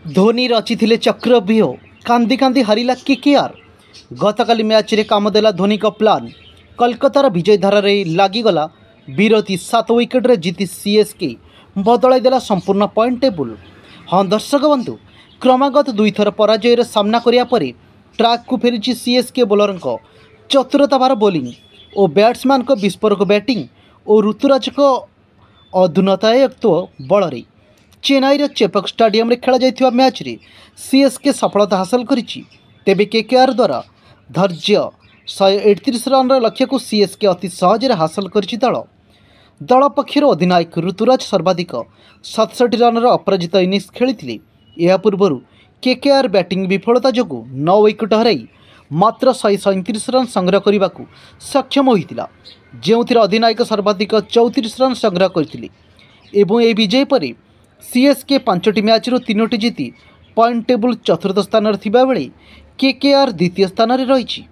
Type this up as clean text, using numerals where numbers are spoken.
धोनी रचिथिले चक्रव्यूह कांदी कांदी हारिला केकेआर। गतकाली मैच रे काम देला धोनी का प्लान। कोलकातार विजय धारा रे लागिगला विरोधी 7 विकेट रे जीति सीएसके बदलाई देला संपूर्ण पॉइंट टेबुल। हाँ दर्शक बंधु, क्रमागत दुईथर पराजयर सामना करिया परे ट्रैक को फेरी सीएसके बोलर चतुरता भार बोलिंग और बैट्समैन को विस्फोरक बैटिंग और ऋतुराज को अधुनतायत्व बल चेन्नई चेपक स्टाडियम रे खेला जाइथिबा मैच रे सीएसके सफलता हासिल करिछि। तेबे केकेआर द्वारा धैर्य 138 रन लक्ष्य को सीएसके अति सहज हासिल करिछि। दल पक्षर अधिनायक ऋतुराज सर्वाधिक 67 रन अपराजित इनिंग्स खेली। यह पूर्व केकेआर बैटिंग विफलता जो 9 विकेट हराई मात्र 137 रन संग्रह करने को सक्षम होता, जो अधिनायक सर्वाधिक 34 रन संग्रह करते। एवं विजय पर सीएसके 5टी मैच 3टी जीति पॉइंट टेबुल चतुर्थ स्थान बेले केकेआर द्वितीय स्थान रही।